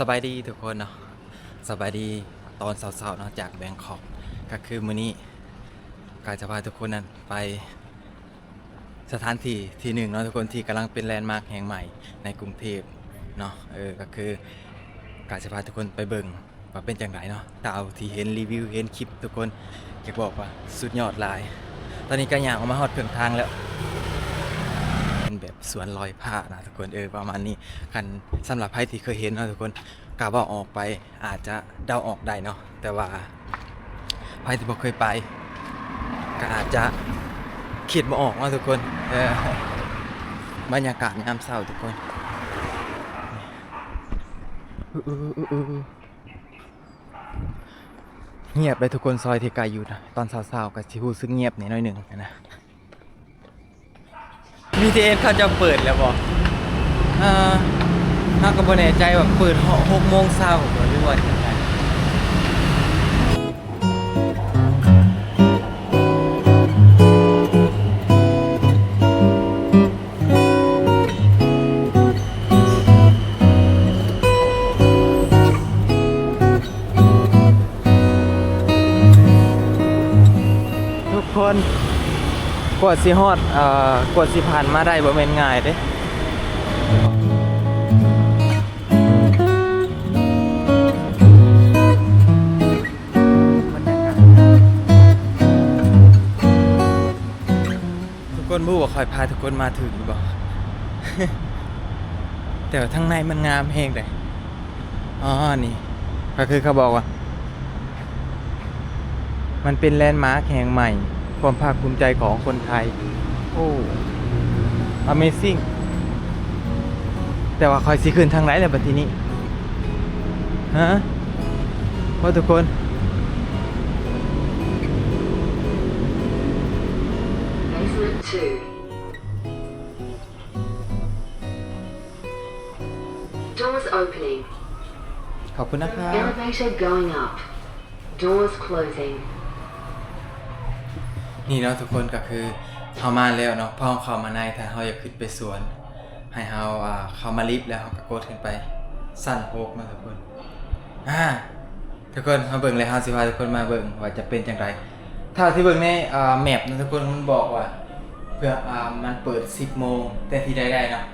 บายดีทุกคนเนาะสบายดีตอนเช้าๆเนาะจากแบงคอกก็คือมื้อนี้กาจะพาทุกคนนั้นไปสถานที่ที่หนึ่งเนาะทุกคนที่กำลังเป็นแลนด์มาร์คแห่งใหม่ในกรุงเทพเนาะก็คือกาจะพาทุกคนไปเบิ่งว่าเป็นจังไดเนาะตามที่เห็นรีวิวเห็นคลิปทุกคนอยากบอกว่าสุดยอดหลายตอนนี้ก็ย่างออกมาฮอดครึ่งทางแล้วเป็นแบบสวนลอยผ้านะทุกคนประมาณนี้คันสำหรับใครที่เคยเห็นเนาะทุกคนกะว่าออกไปอาจจะเดาออกได้เนาะแต่ว่าใครที่บ่เคยไปก็อาจจะคิดบ่ออกเนาะทุกคนบรรยากาศยามเช้าทุกคนเงียบเลยทุกคนซอยที่ไกลอยู่นะตอนเช้าๆก็สิรู้สึกเงียบนิดหน่อยหนึงนะBTS เขาจะเปิดแล้วบ่ถ้าก็บ่แน่ใจว่าเปิด6 โมงเช้าบ่หรือว่าจังไดทุกคนกว่าสิฮอดกว่าสิผ่านมาได้บ่แม่นง่ายเด้ทุกคนรู้ว่าคอยพาทุกคนมาถึงบ่ แต่ว่าทั้งในมันงามแฮงได้นี่ก็คือเขาบอกว่ามันเป็นแลนด์มาร์คแห่งใหม่ความภาคภูมิใจของคนไทยโอ้ Amazing แต่ว่าคอยสิขึ้นทางไหนล่ะบัดทีนี้ฮะว่าทุกคนDoors opening. ขอบคุณนะครับ Elevator going up. Doors closing. นี่เนาะทุกคนก็คือเข้ามาแล้วเนาะพอเข้ามาในถ้าเราอยากขึ้นไปสวนให้เราเข้ามาลิฟต์แล้วเราก็กดขึ้นไปสั้นโพกมาทุกคนทุกคนมาเบิ่งเลยครับสิพาทุกคนมาเบิ่งว่าจะเป็นจังไรถ้าที่เบิ่งในแมปนะทุกคนมันบอกว่าเพื่อมันเปิด 10 โมงแต่ที่ได้เนาะ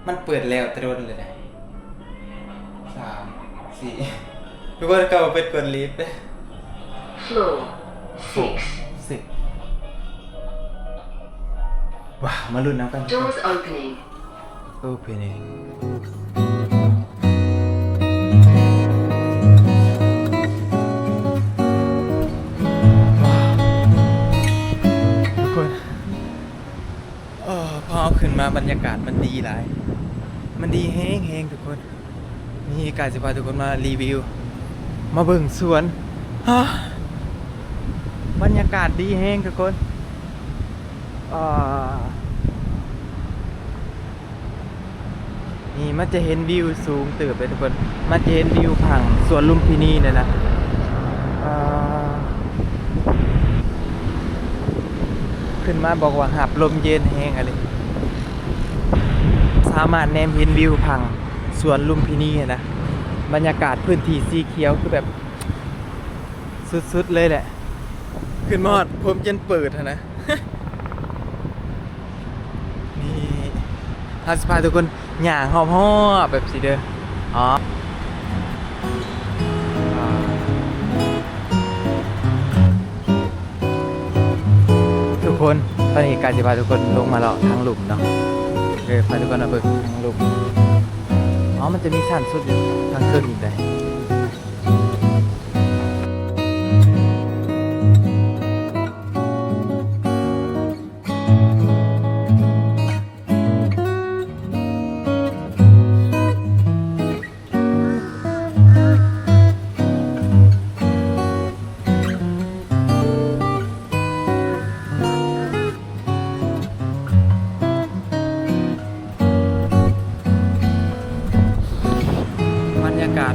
มันเปิดแล้วแต่โดนเลยได้3 4ทุกคนก็ไปกดลิฟต์ Floor 6. 10ว้าวมาลุ้นน้ำกัน Doors opening. Opening ทุกคนพอเอาขึ้นมาบรรยากาศมันดีหลายมันดีแห้งๆทุกคนนี่กายจะพาทุกคนมารีวิวมาเบิ่งสวนบรรยากาศดีแห้งทุกคนนี่มันจะเห็นวิวสูงตื่นไปทุกคนมันจะเห็นวิวผังสวนลุมพินีเนี่ยนะขึ้นมาบอกว่าหับลมเย็นแห้งอะไรสามารถแนมเห็นวิวผังสวนลุมพินีนะบรรยากาศพื้นที่สีเขียวคือแบบสุดๆเลยแหละขึ้นมอดผมจนเปิดนะ นี่ถ้าสปาทุกคนหย่างหอบแบบสีเด้อทุกคนตอนนี้การจะพาทุกคนลงมาเลาะทางหลุมเนาะพาทุกคนมาเบิกทางหลุมมันจะมีชั้นสุดอยู่ทางขึ้นอีกเลยบรรยากาศ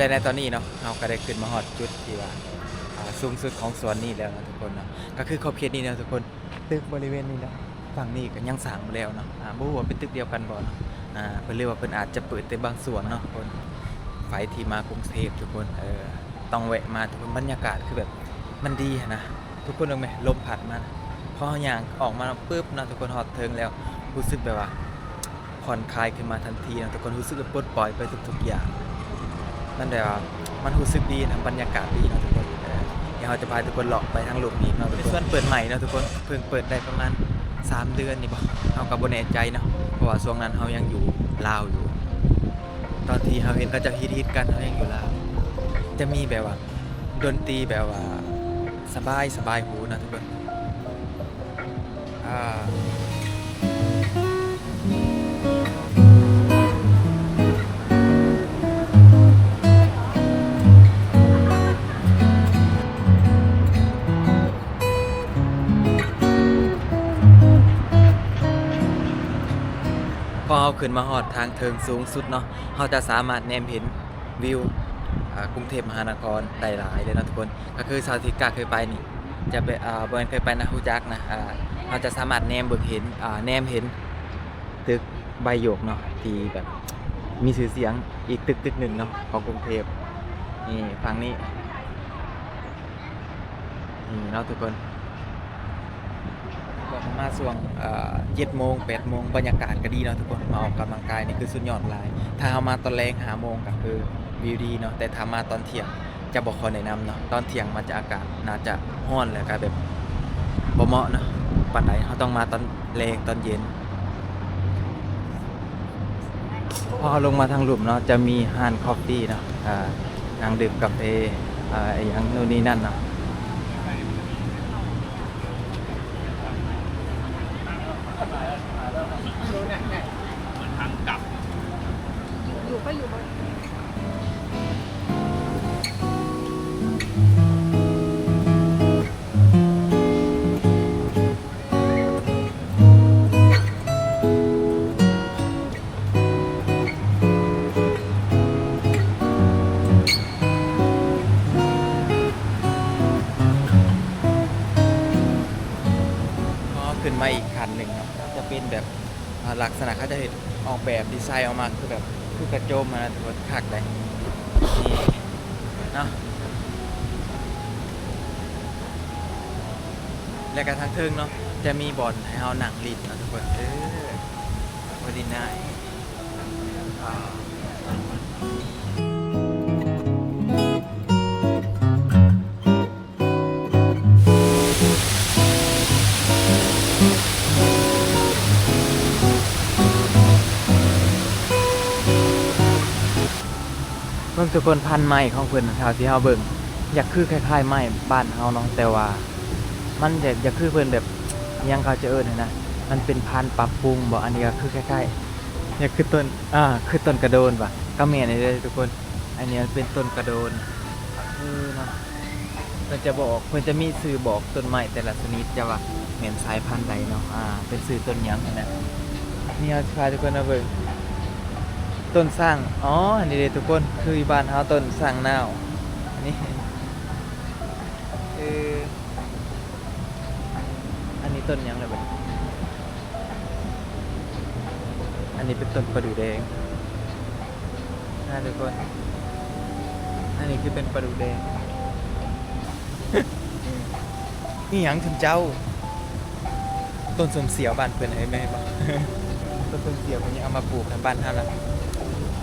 และในตอนนี้เนาะเราก็ได้ขึ้นมาฮอดจุดที่ว่าสูงสุดของสวนนี้แล้วนะทุกคนเนาะก็คือขอบเขตนี้นะทุกคนตึกบริเวณนี้นะฝั่งนี้ก็ยังสร้างบ่แล้วเนาะบ่รู้ว่าเป็นตึกเดียวกันบ่เนาะเพิ่นเรียกว่าเพิ่นอาจจะเปิดแต่บางส่วนเนาะทุกคนไฟที่มากรุงเทพทุกคนต้องแวะมาทุกคนบรรยากาศคือแบบมันดีอะนะทุกคนรู้ไหมลมพัดมานะพออย่างออกมาปุ๊บนะทุกคนฮอดเทิงแล้วรู้สึกแบบว่าผ่อนคลายขึ้นมาทันทีนะทุกคนรู้สึกว่าปลดปล่อยไปทุกๆอย่างนั่นแหละว่ามันรู้สึกดีนะบรรยากาศดีนะทุกคนเดี๋ยวเราจะพาทุกคนเลาะไปทางหลวงนี้เนาะเป็นส่วนเปิดใหม่นะทุกคนเพิ่งเปิดได้ประมาณ3 เดือนนี่บ่เราก็บ่แน่ใจเนาะเพราะว่าช่วงนั้นเรายังอยู่ลาวอยู่ตอนที่เราเห็นก็จะฮิตๆกันเรายังอยู่ลาวจะมีแบบว่าดนตรีแบบว่าสบายหูนะทุกคนพอเราขึ้นมาฮอดทางเทิงสูงสุดเนาะเราจะสามารถแนมเห็นวิวกรุงเทพมหานครได้หลายเลยนะทุกคนก็คือซาวติกาเคยไปนี่จะไปบ่เคยไปนะฮู้จักนะเราจะสามารถแนมเบิ่งเห็นแนมเห็นตึกใบหยกเนาะที่แบบมีชื่อเสียงอีกตึกหนึ่งเนาะของกรุงเทพนี่ฝั่งนี้นี่เนาะทุกคนมาช่วง7 โมง 8 โมงบรรยากาศก็ดีเนาะทุกคนมาออกกำลังกายนี่คือสุดยอดหลายถ้าเอามาตอนแรง5 โมงก็คือวิวดีเนาะแต่ถ้ามาตอนเที่ยงจะบอกคนแนะนำเนาะตอนเที่ยงมันจะอากาศน่าจะร้อนเลยก็แบบบ่เหมาะเนาะปานใดเขาต้องมาตอนแรงตอนเย็นพอลงมาทางหลุมเนาะจะมีห้านคอฟฟี่เนาะนั่งดื่มกาแฟอย่างโน่นนี่นั่นเนาะ อยู่ก็อยู่บน ขึ้นมาอีกคันหนึ่งเนาะจะเป็นแบบลักษณะเขาจะเห็นออกแบบดีไซน์ออกมาคือแบบคือกระโจมมาทุกคนคักเลยนี่เนาะและกระทั่งเทิงเนาะจะมีบ่อนให้เราหนังลิดเนาะทุกคนบอดีน่ายเบิ่งทุกคนพันไม้ของเพิ่นเท่าที่เฮาเบิ่งอยากคือคล้ายๆไม้บ้านเฮาเนาะแต่ว่ามันอยากคือเพิ่นแบบยังเขาจะเอิ้นนะมันเป็นพันธุ์ปรับปรุงบ่อันนี้ก็คือคล้ายๆอยากคือต้นคือต้นกระโดนป่ะก็แม่นนี่เลยทุกคนอันนี้เป็นต้นกระโดนเนาะเพิ่นจะบอกเพิ่นจะมีชื่อบอกต้นไม้แต่ละชนิดจะว่าแม่นสายพันธุ์ใดเนาะเป็นชื่อต้นหยังนั่นน่ะนี่เอาพาทุกคนมาเบิ่งต้นสร้างอันนี้เลยทุกคนคือบ้านเฮาต้นสร้างนาวอันนี้อันนี้ต้นหยังเลยบัดอันนี้เป็นต้นประดู่แดงทุกคนอันนี้คือเป็นประดู่แดง นี่หยังถึงเจ้าต้นสมเสียวบ้านเพิ่นให้แม่บ่ ต้นสมเสียวเพิ่นยังเอามาปลูกในบ้านเฮานะ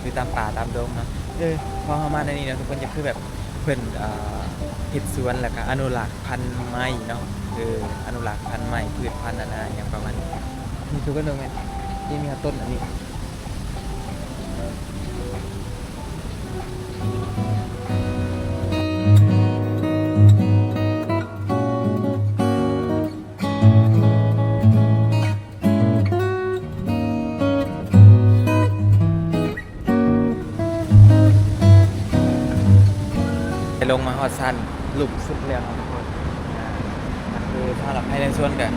คือตามป่าตามดงเนาะพอเข้ามาในนี้นะทุกคนจะคือแบบเพิ่นเฮ็ดสวนแล้วก็อนุรักษ์พันธุ์ไม้เนาะอนุรักษ์พันธุ์ไม้พืชพันธุ์นานาอย่างประมาณนี้นี่ทุกคนดูมั้ยนี่มีต้นอันนี้ลงมาฮอดซันหลุมสุดแล้วทุกคนคือถ้าเราให้ในส่วนกัน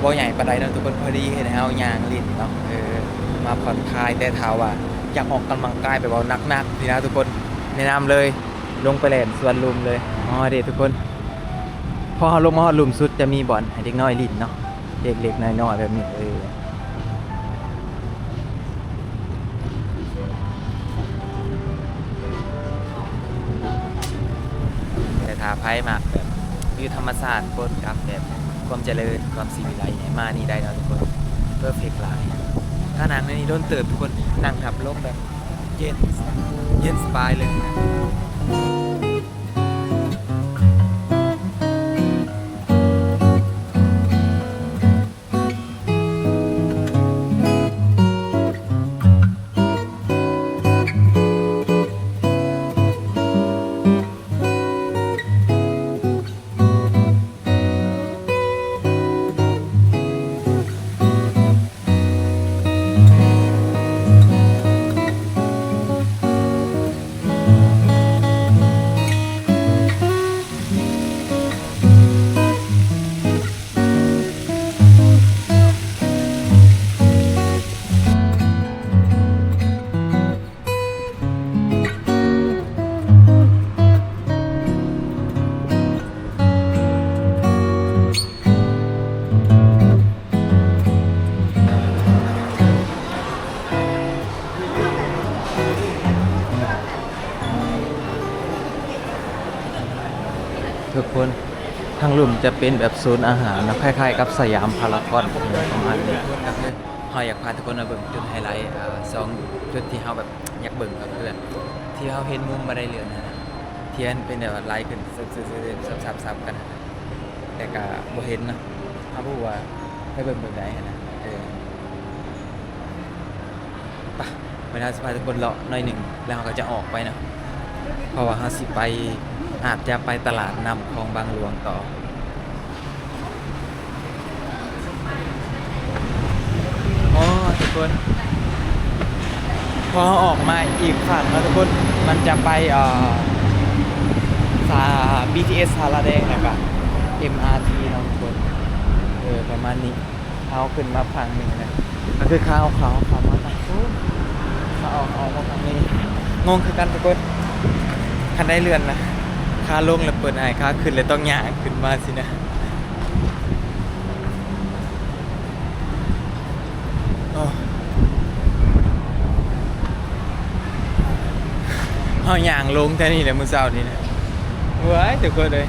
บ่ใหญ่ปานใดเนาะทุกคนพอดีเห็นเฮายางลิ้นเนาะมาผ่อนคลายแต่ถามว่า อยากออกกำลังกายแบบว่าหนักๆนี่นะทุกคนแนะนำเลยลงไปเล่นสวนลุมเลยอ๋อเด็กทุกคนพอลงมาฮอดลุมสุดจะมีบ่อนให้เด็กน้อยลิ้นเนาะเด็กๆน้อยๆแบบนี้แต่ถ้าไพ่มากแบบวิวธรรมศาสตร์คนกับแบบความเจริญความสีวิไลเนี่ยมานี่ได้เนาะทุกคนเพอร์เฟกต์หลายถ้านั่งในนี้โดนเติบทุกคนนั่งทับลมแบบเย็นสบายเลยนะทุกคนทางลุ่มจะเป็นแบบโซนอาหารนะคล้ายๆกับสยามพารากอนประมาณนี้ก็คือเราอยากพาทุกคนมาเบิ่งจุดไฮไลท์สองจุดที่เราแบบอยากเบิ่งก็คือที่เราเห็นมุมบันไดเลื่อนนะเทียนเป็นแบบไลท์ขึ้นซับๆกันนะแต่ก็บ่เห็นนะเขาบอกว่าให้เบิ่งเบิ่งได้นะไปเวลาสพาทุกคนเลาะหน่อยหนึ่งแล้วเราก็จะออกไปนะเพราะว่าเราสิไปอาจจะไปตลาดนำของบางหลวงต่ออ๋อทุกคนพอออกมาอีกฝั่งแล้วทุกคนมันจะไปBTS สาราแดงนะครับ MRT นะทุกคนประมาณนี้เขาขึ้นมาฝั่งหนึ่งนะก็คือเขามาฝั่งนู้นเขาออกมาฝั่งนี้งงคือกันทุกคนคันได้เรือนนะค่าลงแล้วเปิดไอ้ค่าขึ้นเลยต้องย่างขึ้นมาสินะเอาย่างลงแค่นี้แหละมื้อเช้านี้นะเว้ยทุกคนเลย